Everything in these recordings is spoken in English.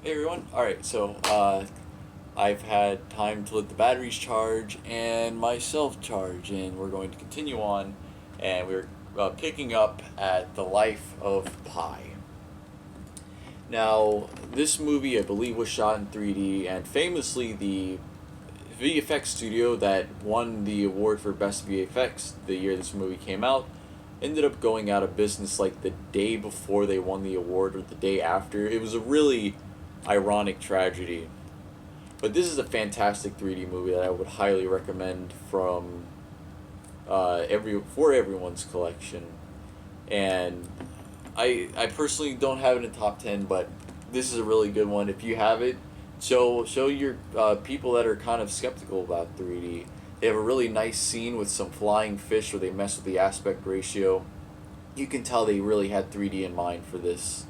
Hey everyone. Alright, so I've had time to let the batteries charge and myself charge, and we're going to continue on. And we're picking up at The Life of Pi. Now, this movie, I believe, was shot in 3D, and famously, the VFX studio that won the award for Best VFX the year this movie came out ended up going out of business like the day before they won the award or the day after. It was a really ironic tragedy. But this is a fantastic 3D movie that I would highly recommend from everyone's collection. And I personally don't have it in top 10, but this is a really good one. If you have it, show your people that are kind of skeptical about 3D. They have a really nice scene with some flying fish where they mess with the aspect ratio. You can tell they really had 3D in mind for this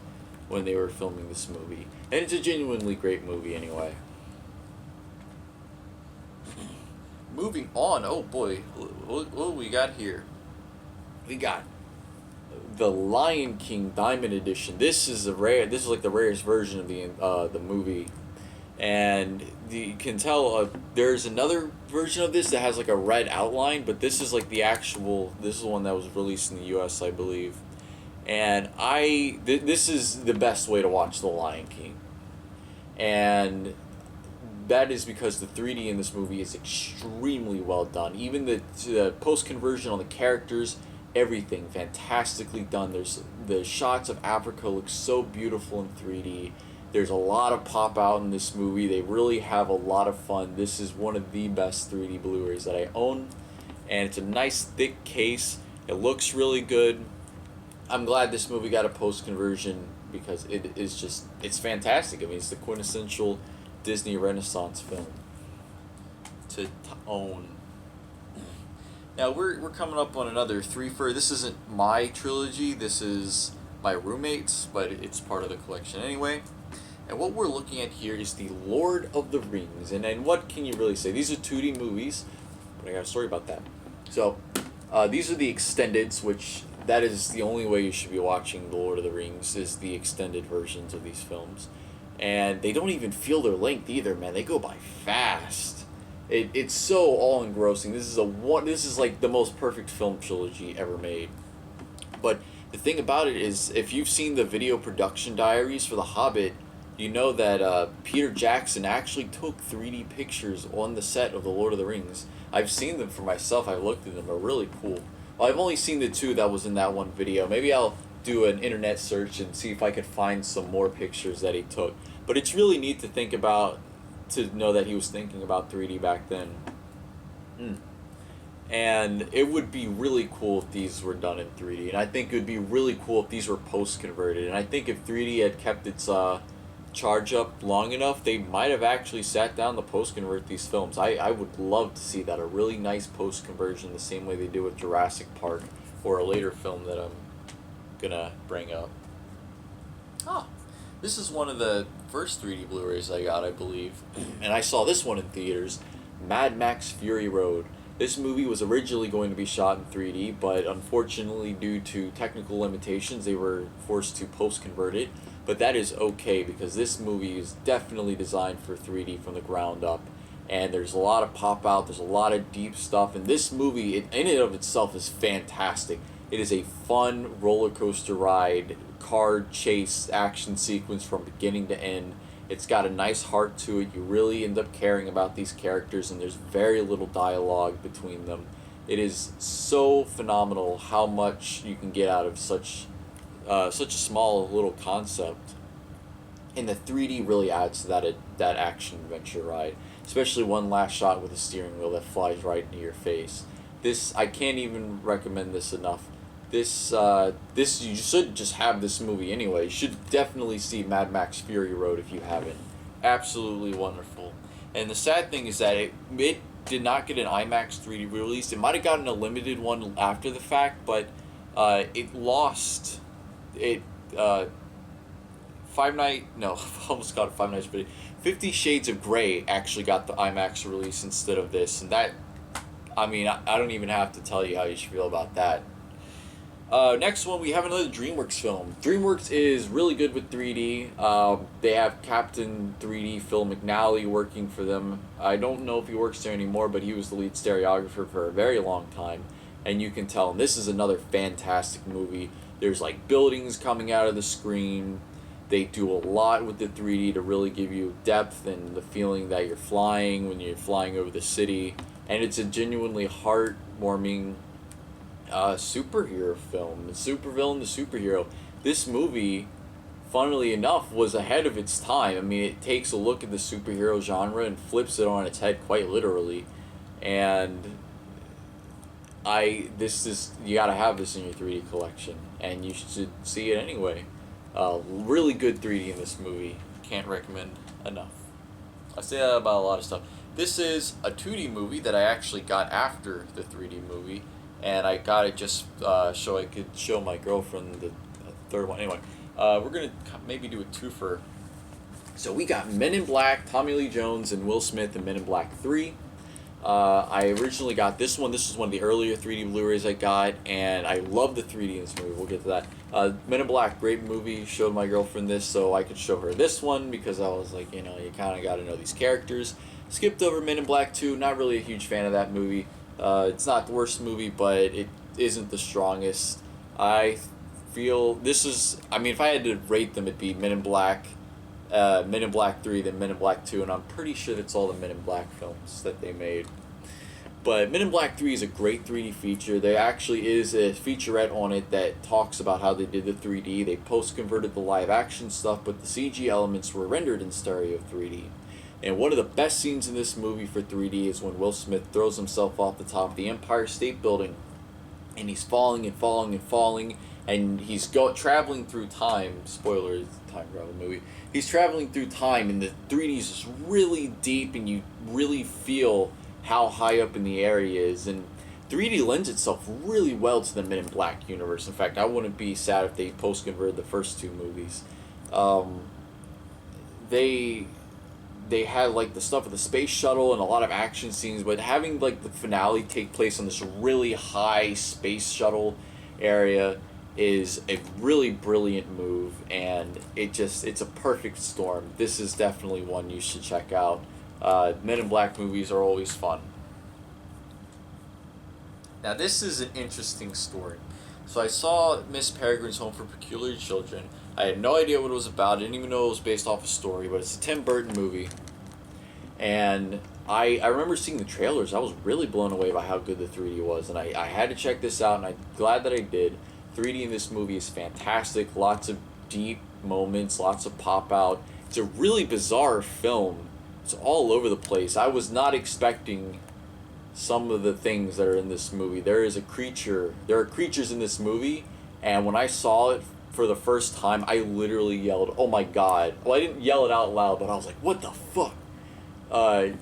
when they were filming this movie. And it's a genuinely great movie anyway. Moving on, oh boy, what we got here? We got the Lion King Diamond Edition. This is like the rarest version of the movie, and you can tell there's another version of this that has like a red outline, but this is like the actual. This is the one that was released in the U.S., I believe, and this is the best way to watch the Lion King, and that is because the 3D in this movie is extremely well done. Even the post conversion on the characters, everything fantastically done. There's the shots of Africa look so beautiful in 3D. There's a lot of pop out in this movie. They really have a lot of fun. This is one of the best 3D Blu-rays that I own, and it's a nice thick case. It looks really good. I'm glad this movie got a post conversion because it's fantastic. I mean, it's the quintessential Disney Renaissance film to own. Now we're coming up on another this isn't my trilogy, this is my roommate's, but it's part of the collection anyway. And what we're looking at here is the Lord of the Rings, and what can you really say? These are 2D movies, but I got a story about that. So these are the extendeds, which that is the only way you should be watching The Lord of the Rings, is the extended versions of these films. And they don't even feel their length either, man. They go by fast. It's so all engrossing. This is like the most perfect film trilogy ever made. But the thing about it is, if you've seen the video production diaries for The Hobbit, you know that Peter Jackson actually took 3D pictures on the set of The Lord of the Rings. I've seen them for myself. I've looked at them. They're really cool. Well, I've only seen the two that was in that one video. Maybe I'll do an internet search and see if I could find some more pictures that he took. But it's really neat to think about, to know that he was thinking about 3D back then. And it would be really cool if these were done in 3D. And I think it would be really cool if these were post-converted. And I think if 3D had kept its charge up long enough, they might have actually sat down to post-convert these films. I would love to see that, a really nice post-conversion, the same way they do with Jurassic Park, or a later film that I'm gonna bring up. Oh, this is one of the first 3D Blu-rays I got, I believe. And I saw this one in theaters, Mad Max Fury Road. This movie was originally going to be shot in 3D, but unfortunately, due to technical limitations, they were forced to post-convert it. But that is okay, because this movie is definitely designed for 3D from the ground up. And there's a lot of pop-out, there's a lot of deep stuff, and this movie, in and of itself, is fantastic. It is a fun roller coaster ride, car chase action sequence from beginning to end. It's got a nice heart to it. You really end up caring about these characters, and there's very little dialogue between them. It is so phenomenal how much you can get out of such a small little concept. And the 3D really adds to that action adventure ride, especially one last shot with a steering wheel that flies right into your face. This, I can't even recommend this enough. This you should just have this movie anyway. You should definitely see Mad Max Fury Road if you haven't. Absolutely wonderful. And the sad thing is that it did not get an IMAX 3D release. It might have gotten a limited one after the fact, but it lost it. Almost got it Five Nights, but 50 Shades of Grey actually got the IMAX release instead of this, and that, I mean, I don't even have to tell you how you should feel about that. Next one, we have another DreamWorks film. DreamWorks is really good with 3D. They have Captain 3D Phil McNally working for them. I don't know if he works there anymore, but he was the lead stereographer for a very long time. And you can tell, and this is another fantastic movie. There's like buildings coming out of the screen. They do a lot with the 3D to really give you depth and the feeling that you're flying when you're flying over the city. And it's a genuinely heartwarming superhero film. The supervillain, the superhero. This movie, funnily enough, was ahead of its time. I mean, it takes a look at the superhero genre and flips it on its head quite literally. And you gotta have this in your 3D collection, and you should see it anyway. Really good 3D in this movie. Can't recommend enough. I say that about a lot of stuff. This is a 2D movie that I actually got after the 3D movie, and I got it just so I could show my girlfriend the third one. Anyway, we're gonna maybe do a twofer. So we got Men in Black, Tommy Lee Jones, and Will Smith in Men in Black 3. I originally got this one. This is one of the earlier 3D Blu-rays I got, and I love the 3D in this movie. We'll get to that. Men in Black, great movie. Showed my girlfriend this so I could show her this one because I was like, you kind of got to know these characters. Skipped over Men in Black 2. Not really a huge fan of that movie. It's not the worst movie, but it isn't the strongest. I feel this is, if I had to rate them, it'd be Men in Black 3, then Men in Black 2, and I'm pretty sure that's all the Men in Black films that they made. But Men in Black 3 is a great 3D feature. There actually is a featurette on it that talks about how they did the 3D. They post-converted the live-action stuff, but the CG elements were rendered in stereo 3D. And one of the best scenes in this movie for 3D is when Will Smith throws himself off the top of the Empire State Building, and he's falling and falling and falling, and he's traveling through time. Spoiler, it's a time travel movie. He's traveling through time, and the 3D is just really deep, and you really feel how high up in the air he is. And 3D lends itself really well to the Men in Black universe. In fact, I wouldn't be sad if they post-converted the first two movies. They had like the stuff with the space shuttle and a lot of action scenes, but having like the finale take place on this really high space shuttle area is a really brilliant move, and it's a perfect storm. This is definitely one you should check out. Men in Black movies are always fun. Now this is an interesting story. So I saw Miss Peregrine's Home for Peculiar Children. I had no idea what it was about. I didn't even know it was based off a story, but it's a Tim Burton movie. And I remember seeing the trailers. I was really blown away by how good the 3D was, and I had to check this out, and I'm glad that I did. 3D in this movie is fantastic. Lots of deep moments, lots of pop out. It's a really bizarre film. It's all over the place. I was not expecting some of the things that are in this movie. There are creatures in this movie, and when I saw it for the first time, I literally yelled, "Oh my god." Well, I didn't yell it out loud, but I was like, what the fuck?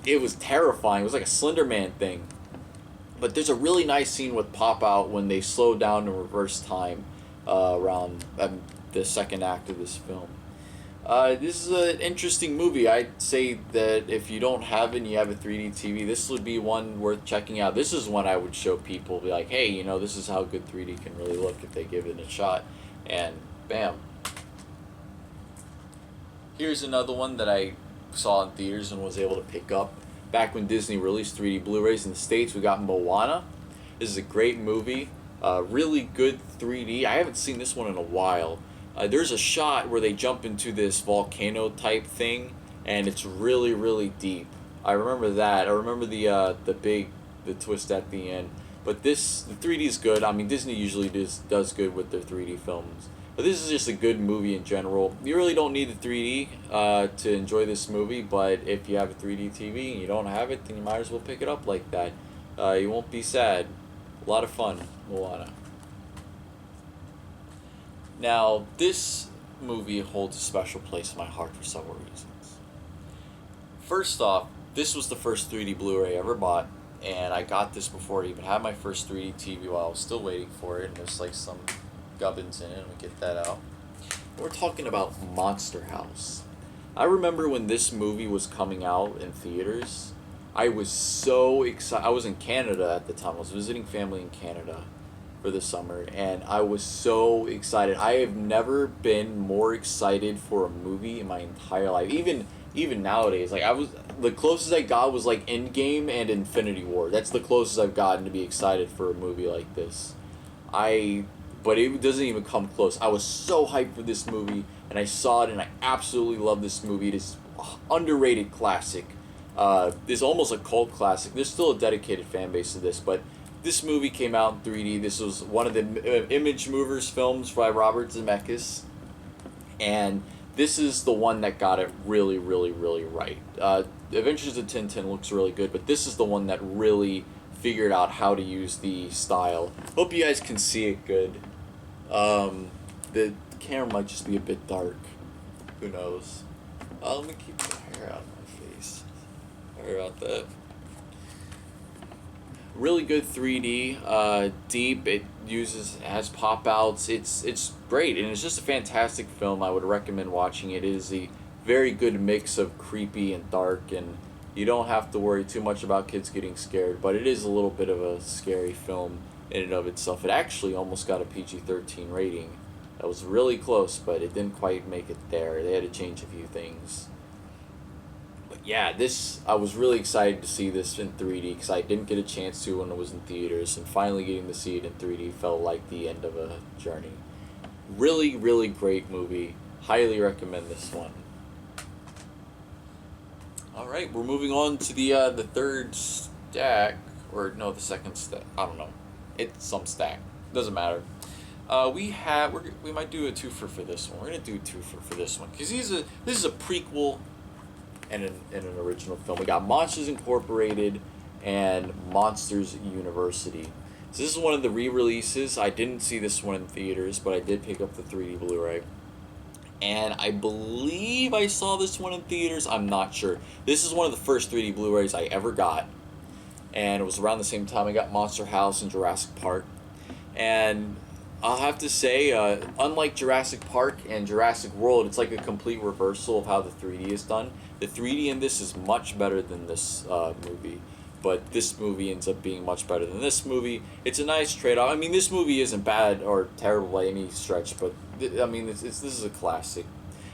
It was terrifying. It was like a Slender Man thing. But there's a really nice scene with Pop Out when they slow down to reverse time around the second act of this film. This is an interesting movie. I'd say that if you don't have it and you have a 3D TV, this would be one worth checking out. This is one I would show people, be like, hey, this is how good 3D can really look if they give it a shot. And bam. Here's another one that I saw in theaters and was able to pick up. Back when Disney released 3D Blu-rays in the States, we got Moana. This is a great movie. Really good 3D. I haven't seen this one in a while. There's a shot where they jump into this volcano type thing, and it's really, really deep. I remember that. I remember the twist at the end. But the 3D is good. Disney usually does good with their 3D films. But this is just a good movie in general. You really don't need the 3D to enjoy this movie, but if you have a 3D TV and you don't have it, then you might as well pick it up like that. You won't be sad. A lot of fun, Moana. Now, this movie holds a special place in my heart for several reasons. First off, this was the first 3D Blu-ray I ever bought, and I got this before I even had my first 3D TV while I was still waiting for it, and there's like some gubbins in it, and we get that out. We're talking about Monster House. I remember when this movie was coming out in theaters, I was so excited. I was in Canada at the time. I was visiting family in Canada, for the summer, and I was so excited. I have never been more excited for a movie in my entire life. Even nowadays, like I was the closest I got was like Endgame and Infinity War. That's the closest I've gotten to be excited for a movie like this. I but it doesn't even come close. I was so hyped for this movie, and I saw it, and I absolutely love this movie. It is underrated classic. It's almost a cult classic. There's still a dedicated fan base to this, but this movie came out in 3D. This was one of the Image Movers films by Robert Zemeckis, and this is the one that got it really, really, really right. Adventures of Tintin looks really good, but this is the one that really figured out how to use the style. Hope you guys can see it good. The camera might just be a bit dark. Who knows? Let me keep the hair out of my face. Sorry about that. Really good 3D, deep. It has pop outs. It's great, and it's just a fantastic film. I would recommend watching it. It is a very good mix of creepy and dark, and you don't have to worry too much about kids getting scared. But it is a little bit of a scary film in and of itself. It actually almost got a PG-13 rating. That was really close, but it didn't quite make it there. They had to change a few things. But yeah, I was really excited to see this in 3D because I didn't get a chance to when it was in theaters, and finally getting to see it in 3D felt like the end of a journey. Really, really great movie. Highly recommend this one. Alright, we're moving on to the third stack, or no, the second stack. I don't know. It's some stack. Doesn't matter. We might do a twofer for this one. We're gonna do a twofer for this one because this is a prequel and an original film. We got Monsters Incorporated and Monsters University. So this is one of the re-releases. I didn't see this one in theaters, but I did pick up the 3D Blu-ray. And I believe I saw this one in theaters. I'm not sure. This is one of the first 3D Blu-rays I ever got. And it was around the same time I got Monster House and Jurassic Park. And I'll have to say, unlike Jurassic Park and Jurassic World, it's like a complete reversal of how the 3D is done. The 3D in this is much better than this movie, but this movie ends up being much better than this movie. It's a nice trade-off. I mean, this movie isn't bad or terrible by any stretch, but I mean, this is a classic.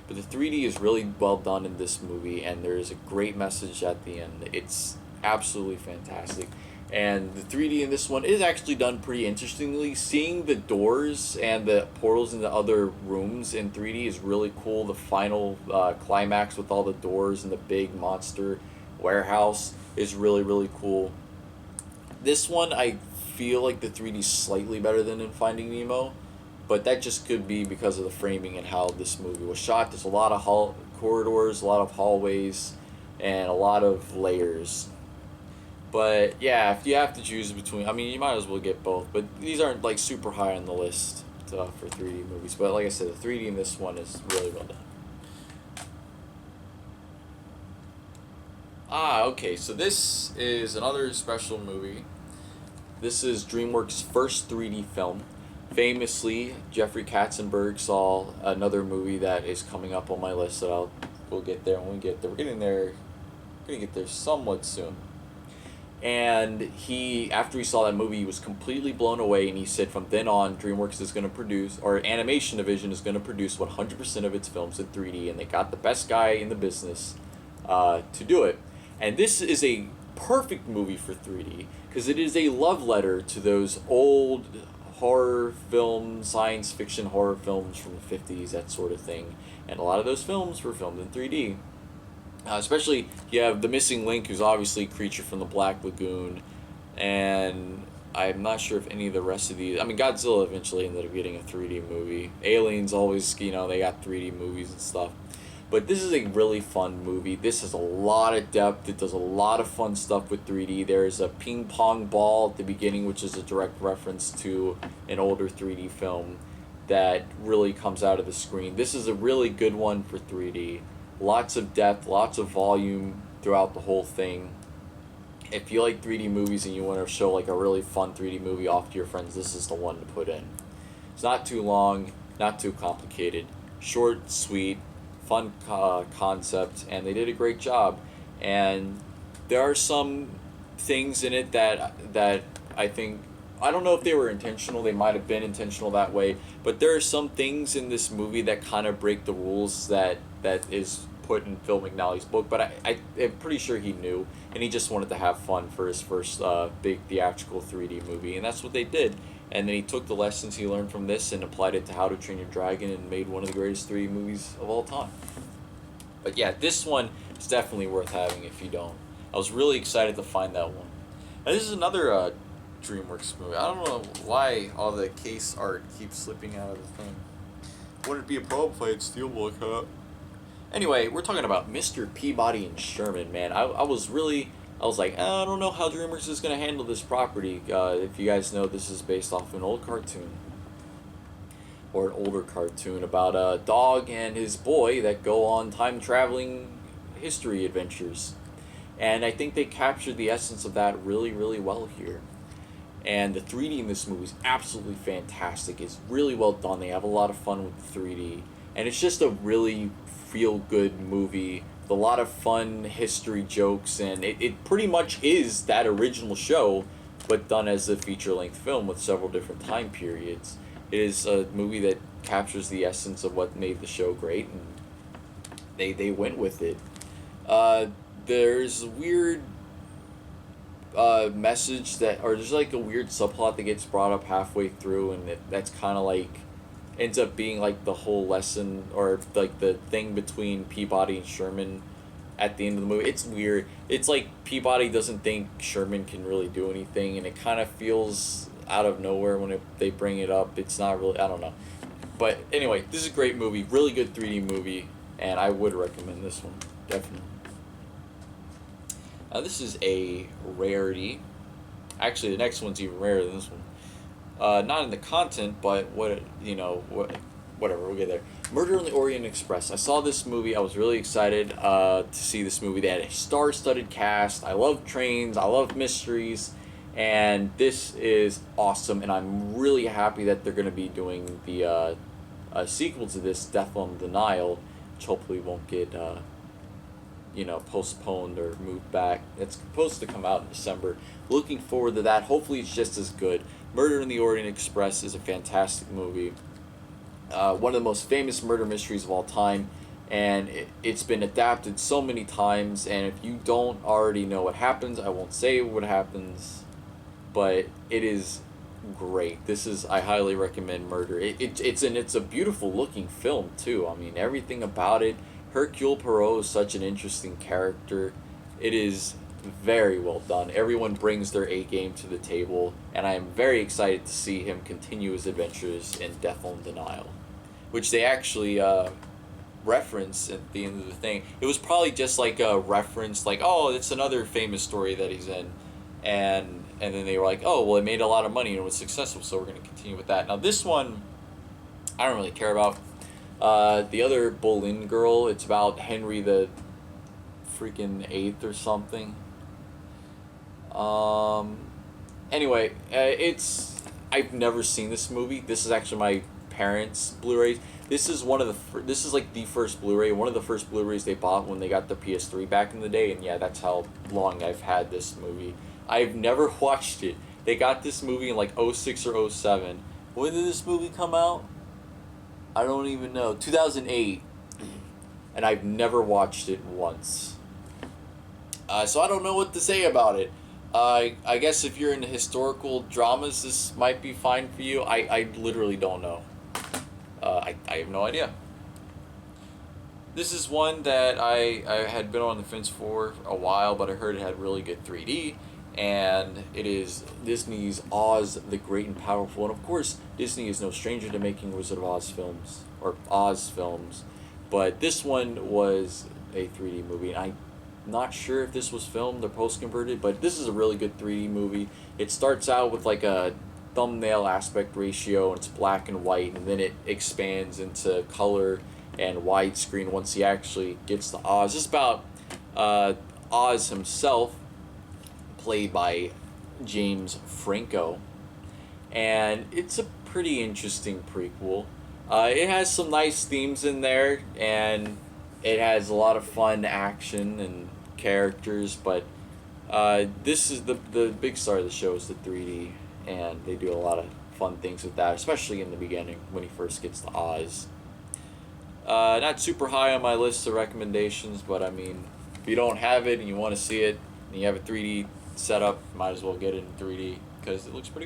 But the 3D is really well done in this movie, and there is a great message at the end. It's absolutely fantastic. And the 3D in this one is actually done pretty interestingly. Seeing the doors and the portals into other rooms in 3D is really cool. The final climax with all the doors and the big monster warehouse is really, really cool. This one, I feel like the 3D is slightly better than in Finding Nemo, but that just could be because of the framing and how this movie was shot. There's a lot of corridors, a lot of hallways, and a lot of layers. But yeah, if you have to choose between, I mean, you might as well get both. But these aren't like super high on the list for 3D movies. But like I said, the 3D in this one is really well done. Okay, so this is another special movie. This is DreamWorks' first 3D film. Famously, Jeffrey Katzenberg saw another movie that is coming up on my list that we'll get there when we get there. We're getting there. We're gonna get there somewhat soon. And after he saw that movie, he was completely blown away, and he said from then on, DreamWorks is going to produce, or Animation Division is going to produce 100% of its films in 3D, and they got the best guy in the business to do it. And this is a perfect movie for 3D, because it is a love letter to those old horror films, science fiction horror films from the 50s, that sort of thing. And a lot of those films were filmed in 3D. Especially, you have the missing link, who's obviously Creature from the Black Lagoon, and I'm not sure if any of the rest of these. I mean, Godzilla eventually ended up getting a 3D movie. Aliens always, they got 3D movies and stuff. But this is a really fun movie. This has a lot of depth. It does a lot of fun stuff with 3D. There's a ping pong ball at the beginning, which is a direct reference to an older 3D film that really comes out of the screen. This is a really good one for 3D. Lots of depth, lots of volume throughout the whole thing. If you like 3D movies and you want to show like a really fun 3D movie off to your friends, this is the one to put in. It's not too long, not too complicated. Short, sweet, fun concept, and they did a great job. And there are some things in it that I think I don't know if they were intentional. They might have been intentional that way, but there are some things in this movie that kind of break the rules that is put in Phil McNally's book. But I'm pretty sure he knew, and he just wanted to have fun for his first big theatrical 3D movie, and that's what they did. And then he took the lessons he learned from this and applied it to How to Train Your Dragon and made one of the greatest 3D movies of all time. But yeah, this one is definitely worth having if you don't. I was really excited to find that one. And this is another DreamWorks movie. I don't know why all the case art keeps slipping out of the thing. Wouldn't it be a problem if I had Steelbook, huh? Anyway, we're talking about Mr. Peabody and Sherman, man. I was like, I don't know how DreamWorks is going to handle this property. If you guys know, this is based off an old cartoon. Or an older cartoon about a dog and his boy that go on time-traveling history adventures. And I think they captured the essence of that really, really well here. And the 3D in this movie is absolutely fantastic. It's really well done. They have a lot of fun with the 3D. And it's just a really feel-good movie with a lot of fun history jokes. And it pretty much is that original show, but done as a feature-length film with several different time periods. It is a movie that captures the essence of what made the show great, and they went with it. There's a weird message or there's like a weird subplot that gets brought up halfway through, and that's kind of like ends up being like the whole lesson, or like the thing between Peabody and Sherman at the end of the movie. It's weird. It's like Peabody doesn't think Sherman can really do anything, and it kind of feels out of nowhere when they bring it up. It's not really, I don't know. But anyway, this is a great movie, really good 3D movie, and I would recommend this one, definitely. This is a rarity. Actually, the next one's even rarer than this one. Not in the content, but whatever, we'll get there. Murder on the Orient Express. I saw this movie. I was really excited to see this movie. They had a star-studded cast. I love trains. I love mysteries. And this is awesome, and I'm really happy that they're going to be doing the sequel to this, Death on Denial, which hopefully won't get postponed or moved back. It's supposed to come out in December. Looking forward to that. Hopefully it's just as good. Murder in the Orient Express is a fantastic movie. One of the most famous murder mysteries of all time, and it's been adapted so many times, and if you don't already know what happens, I won't say what happens, but it is great. I highly recommend Murder. It's a beautiful looking film too. I mean, everything about it. Hercule Poirot is such an interesting character. It is very well done. Everyone brings their A game to the table, and I am very excited to see him continue his adventures in Death on Denial, which they actually reference at the end of the thing. It was probably just like a reference, like, oh, it's another famous story that he's in, and then they were like, oh, well, it made a lot of money and it was successful, so we're going to continue with that. Now this one, I don't really care about. The other Boleyn girl, it's about Henry the freaking 8th or something. Anyway, I've never seen this movie. This is actually my parents' Blu-rays. This is this is like the first Blu-ray, one of the first Blu-rays they bought when they got the PS3 back in the day, and yeah, that's how long I've had this movie. I've never watched it. They got this movie in like 06 or 07. When did this movie come out? I don't even know. 2008. And I've never watched it once. So I don't know what to say about it. I guess if you're into historical dramas, this might be fine for you. I literally don't know. I have no idea. This is one that I had been on the fence for a while, but I heard it had really good 3D. And it is Disney's Oz the Great and Powerful. And of course, Disney is no stranger to making Wizard of Oz films, or Oz films. But this one was a 3D movie. And I'm not sure if this was filmed or post-converted, but this is a really good 3D movie. It starts out with like a thumbnail aspect ratio, and it's black and white, and then it expands into color and widescreen once he actually gets to Oz. It's about Oz himself, played by James Franco, and it's a pretty interesting prequel. It has some nice themes in there, and it has a lot of fun action and characters, but this is the big star of the show is the 3D, and they do a lot of fun things with that, especially in the beginning when he first gets to Oz. Not super high on my list of recommendations, but I mean, if you don't have it and you want to see it, and you have a 3D setup, might as well get it in 3D because it looks pretty good.